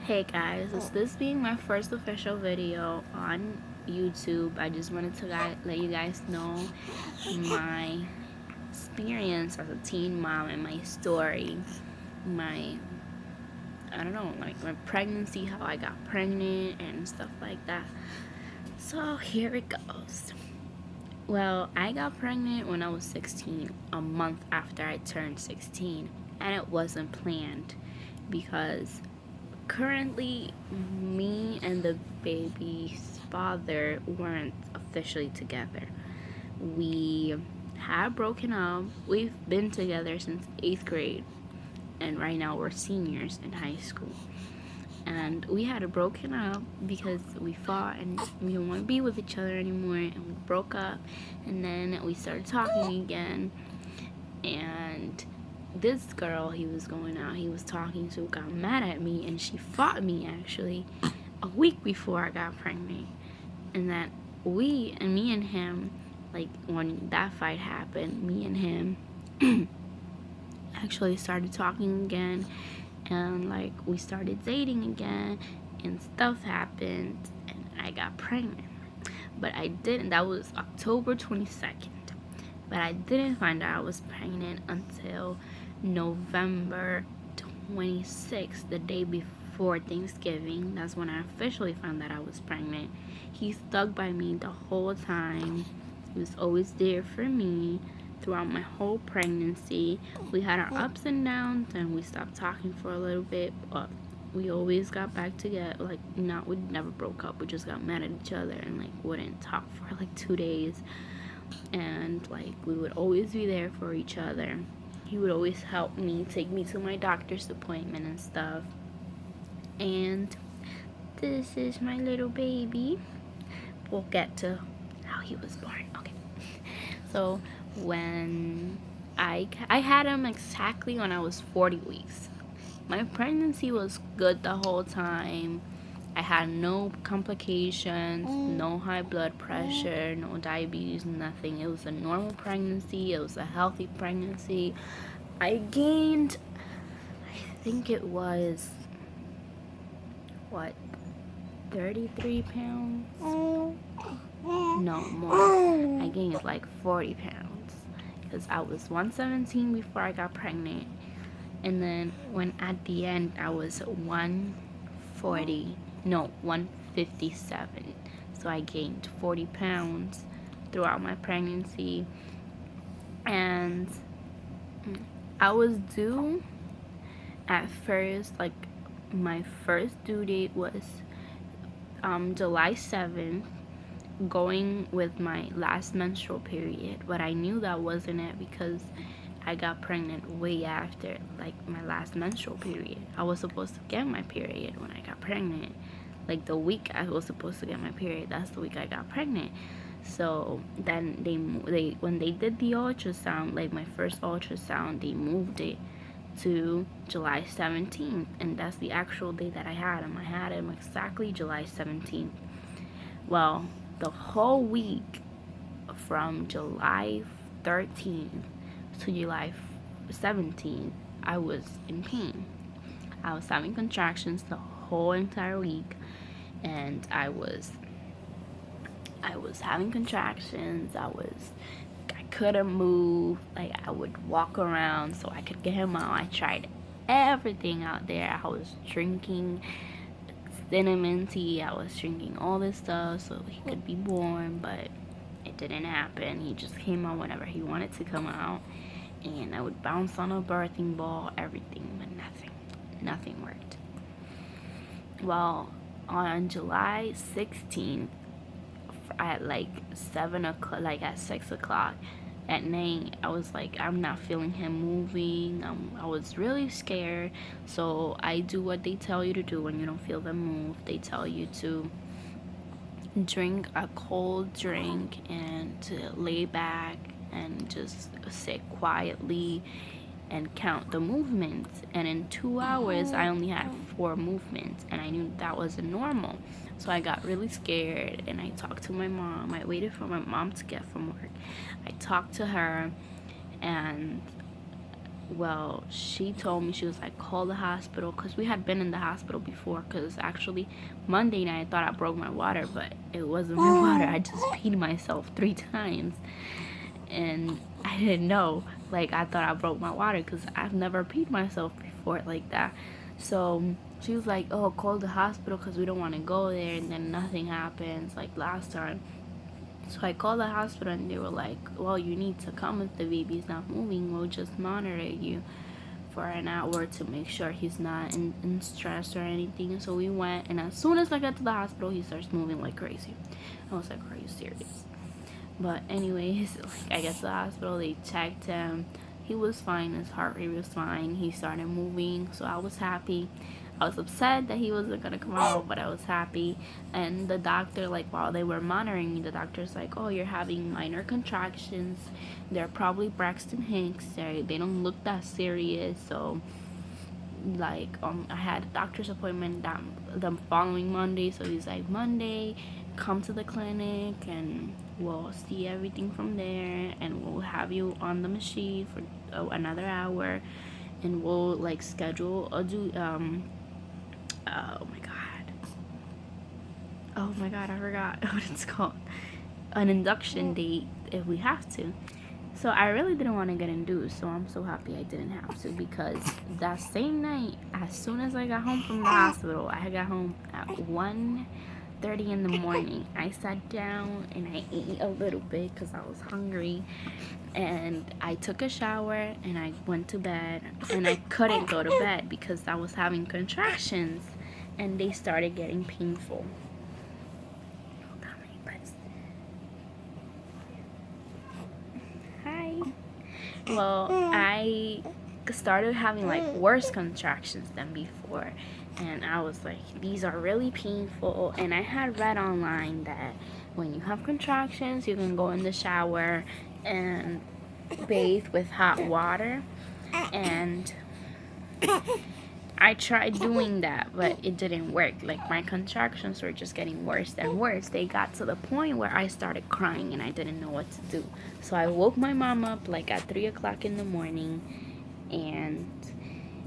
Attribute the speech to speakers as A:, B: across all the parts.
A: Hey guys, this being my first official video on YouTube, I just wanted to let you guys know my experience as a teen mom and my story, my, I don't know, like my pregnancy, how I got pregnant and stuff like that. So here it goes. Well, I got pregnant when I was 16, a month after I turned 16, and it wasn't planned because currently me and the baby's father weren't officially together. We had broken up. We've been together since 8th grade, and right now we're seniors in high school. And we had broken up because we fought and we didn't want to be with each other anymore, and we broke up. And then we started talking again, and this girl he was going out, he was talking to, got mad at me, and she fought me actually a week before I got pregnant. And that me and him, like when that fight happened, me and him actually started talking again, and like we started dating again, and stuff happened, and I got pregnant. But I didn't, that was October 22nd. But I didn't find out I was pregnant until November 26th, the day before Thanksgiving. That's when I officially found that I was pregnant. He stuck by me the whole time. He was always there for me throughout my whole pregnancy. We had our ups and downs, and we stopped talking for a little bit, but we always got back together. Like, not, we never broke up. We just got mad at each other and like wouldn't talk for like 2 days. And like we would always be there for each other. He would always help me, take me to my doctor's appointment and stuff. And this is my little baby. We'll get to how he was born. Okay. So when I had him exactly when I was 40 weeks. My pregnancy was good the whole time. I had no complications, no high blood pressure, no diabetes, nothing. It was a normal pregnancy. It was a healthy pregnancy. I gained, I think it was, what, 33 pounds? No, more. I gained like 40 pounds because I was 117 before I got pregnant. And then when at the end I was 157. So I gained 40 pounds throughout my pregnancy. And I was due at first, like my first due date was July 7th, going with my last menstrual period. But I knew that wasn't it because I got pregnant way after like my last menstrual period. I was supposed to get my period when I got pregnant. Like the week I was supposed to get my period, that's the week I got pregnant. So then they when they did the ultrasound, like my first ultrasound, they moved it to July 17th, and that's the actual day that I had him. I had him exactly July 17th. Well, the whole week from July 13th to July 17th, I was in pain. I was having contractions the whole entire week, and I was having contractions. I couldn't move. Like I would walk around so I could get him out. I tried everything out there. I was drinking cinnamon tea. I was drinking all this stuff so he could be born, but it didn't happen. He just came out whenever he wanted to come out, and I would bounce on a birthing ball, everything, but nothing worked. Well, on July 16th, at like 7 o'clock, like at 6 o'clock at night, I was like, I'm not feeling him moving. I was really scared. So I do what they tell you to do when you don't feel them move. They tell you to drink a cold drink and to lay back and just sit quietly and count the movements. And in 2 hours I only had 4 movements, and I knew that wasn't normal. So I got really scared, and I talked to my mom. I waited for my mom to get from work. I talked to her, and well, she told me, she was like, call the hospital, because we had been in the hospital before, because actually Monday night I thought I broke my water, but it wasn't my water. I just peed myself 3 times, and I didn't know. Like, I thought I broke my water because I've never peed myself before like that. So she was like, oh, call the hospital because we don't want to go there, and then nothing happens like last time. So I called the hospital and they were like, well, you need to come if the baby's not moving. We'll just monitor you for an hour to make sure he's not in stress or anything. And so we went, and as soon as I got to the hospital, he starts moving like crazy. I was like, are you serious? But anyways, like, I get to the hospital, they checked him. He was fine, his heart rate was fine. He started moving, so I was happy. I was upset that he wasn't gonna come out, but I was happy. And the doctor, like, while they were monitoring me, the doctor's like, oh, you're having minor contractions. They're probably Braxton Hicks. They don't look that serious. So, like, I had a doctor's appointment the following Monday. So he's like, Monday, come to the clinic and we'll see everything from there, and we'll have you on the machine for another hour, and we'll like schedule a oh my god, I forgot what it's called, an induction date if we have to. So I really didn't want to get induced, so I'm so happy I didn't have to, because that same night, as soon as I got home from the hospital, I got home at 1:30 in the morning. I sat down and I ate a little bit because I was hungry, and I took a shower and I went to bed, and I couldn't go to bed because I was having contractions and they started getting painful. Hi. Well, I started having like worse contractions than before, and I was like, these are really painful. And I had read online that when you have contractions, you can go in the shower and bathe with hot water, and I tried doing that, but it didn't work. Like, my contractions were just getting worse and worse. They got to the point where I started crying and I didn't know what to do. So I woke my mom up like at 3 o'clock in the morning, and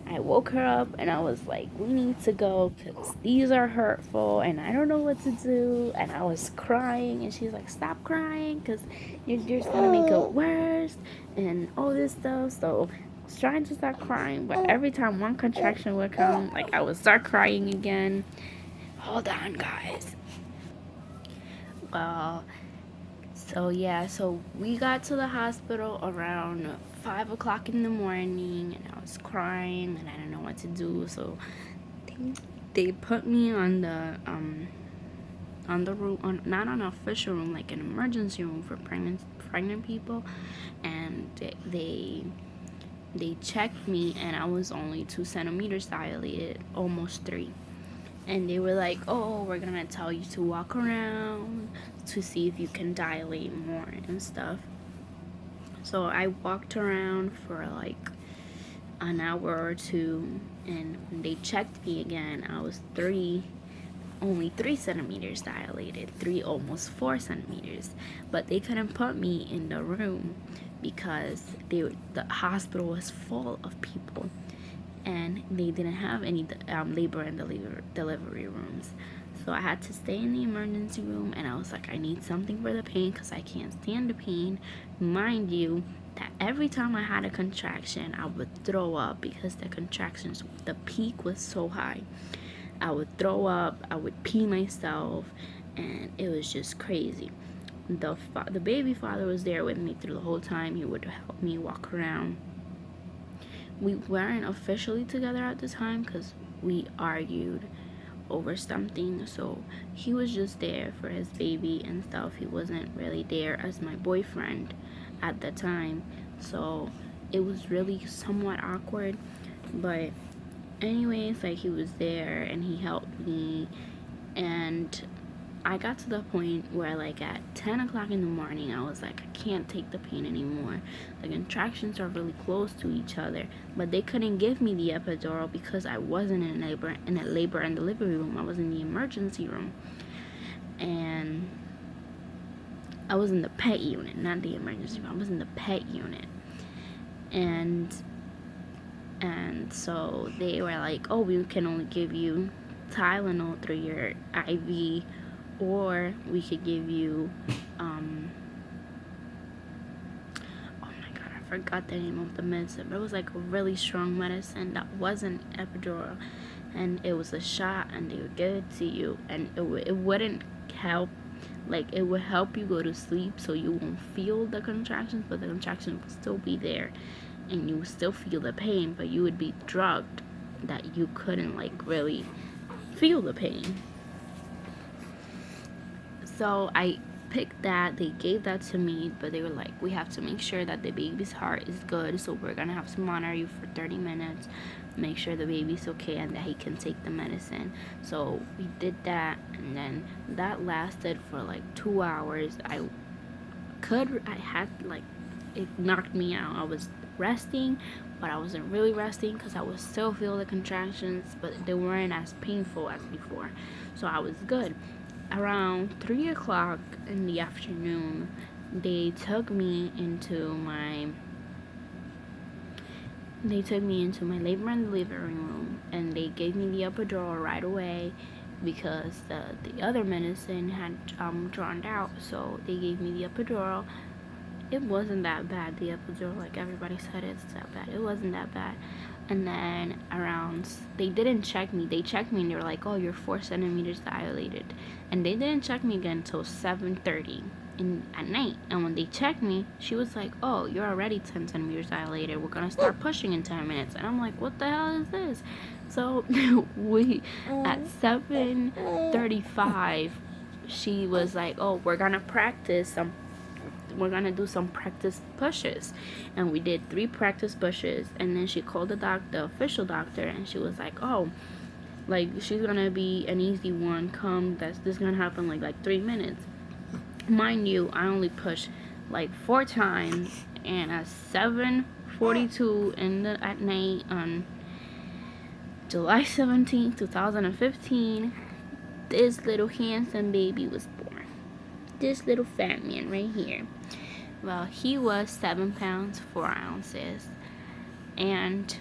A: I woke her up and I was like, we need to go because these are hurtful and I don't know what to do. And I was crying, and she's like, stop crying because you're just going to make it worse and all this stuff. So I was trying to stop crying, but every time one contraction would come, like, I would start crying again. Hold on, guys. Well, so yeah, so we got to the hospital around 5 o'clock in the morning, and I was crying and I didn't know what to do. So they put me on the room, not on an official room, like an emergency room for pregnant people, and they checked me, and I was only 2 centimeters dilated, almost 3. And they were like, oh, we're gonna tell you to walk around to see if you can dilate more and stuff. So I walked around for like an hour or two, and when they checked me again, I was only 3 centimeters dilated, almost 4 centimeters. But they couldn't put me in the room because the hospital was full of people, and they didn't have any labor and delivery rooms. So I had to stay in the emergency room, and I was like, I need something for the pain because I can't stand the pain. Mind you, that every time I had a contraction, I would throw up because the peak was so high. I would throw up, I would pee myself, and it was just crazy. The baby father was there with me through the whole time. He would help me walk around. We weren't officially together at the time because we argued over something, so he was just there for his baby and stuff. He wasn't really there as my boyfriend at the time, so it was really somewhat awkward. But anyways, like, he was there and he helped me, and I got to the point where, like, at 10 o'clock in the morning, I was like, I can't take the pain anymore. The contractions are really close to each other, but they couldn't give me the epidural because I wasn't in a labor and delivery room. I was in the emergency room, and I was in the pet unit, not the emergency room. I was in the pet unit, and And so they were like, oh, we can only give you Tylenol through your IV, or we could give you oh my god, I forgot the name of the medicine, but it was like a really strong medicine that wasn't epidural, and it was a shot, and they would give it to you, and it wouldn't help. Like, it would help you go to sleep so you won't feel the contractions, but the contractions will still be there and you would still feel the pain, but you would be drugged that you couldn't like really feel the pain. So I picked that. They gave that to me, but they were like, we have to make sure that the baby's heart is good, so we're gonna have to monitor you for 30 minutes, make sure the baby's okay and that he can take the medicine. So we did that, and then that lasted for like 2 hours. It knocked me out. I was resting, but I wasn't really resting because I was still feeling the contractions, but they weren't as painful as before, so I was good. Around 3 o'clock in the afternoon, they took me into my labor and delivery room, and they gave me the epidural right away because the other medicine had drawn out. So they gave me the epidural. It wasn't that bad, the epidural, like everybody said it's that bad. It wasn't that bad. And then they didn't check me. They checked me and they were like, oh, you're 4 centimeters dilated. And they didn't check me again until 7:30 at night. And when they checked me, she was like, oh, you're already 10 centimeters dilated. We're going to start pushing in 10 minutes. And I'm like, what the hell is this? So at 7:35, she was like, oh, we're going to do some practice pushes, and we did 3 practice pushes. And then she called the official doctor, and she was like, oh, like, she's gonna be an easy one, this is gonna happen like 3 minutes. Mind you, I only pushed like 4 times, and at 7:42 at night on July 17th, 2015, this little handsome baby was born. This little fat man right here. Well, he was 7 pounds 4 ounces, and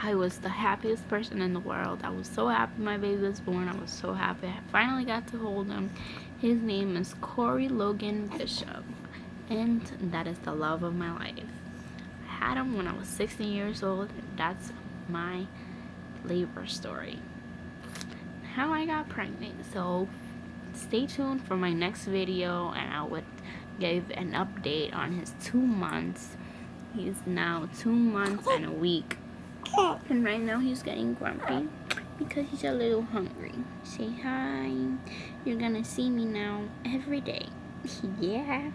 A: I was the happiest person in the world. I was so happy my baby was born. I was so happy I finally got to hold him. His name is Corey Logan Bishop, and that is the love of my life. I had him when I was 16 years old, and that's my labor story. How I got pregnant. So stay tuned for my next video, and I would give an update on his 2 months. He's now 2 months and a week, and right now he's getting grumpy because he's a little hungry. Say hi. You're gonna see me now every day. Yeah.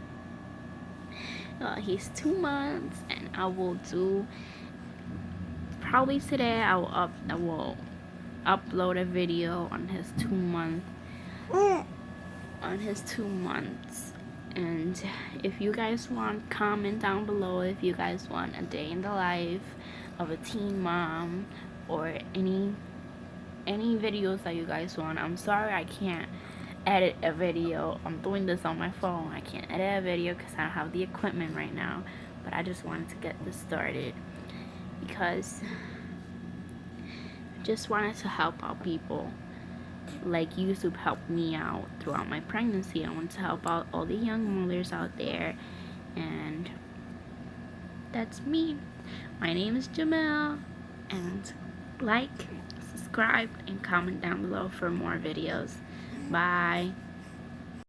A: He's 2 months, and I will do probably today. I will upload a video on his 2 months. And if you guys want, comment down below if you guys want a day in the life of a teen mom, or any videos that you guys want. I'm sorry I can't edit a video. I'm doing this on my phone. I can't edit a video because I don't have the equipment right now, but I just wanted to get this started because I just wanted to help out people like YouTube helped me out throughout my pregnancy. I want to help out all the young mothers out there, and that's me. My name is Jamel, and like, subscribe, and comment down below for more videos. Bye.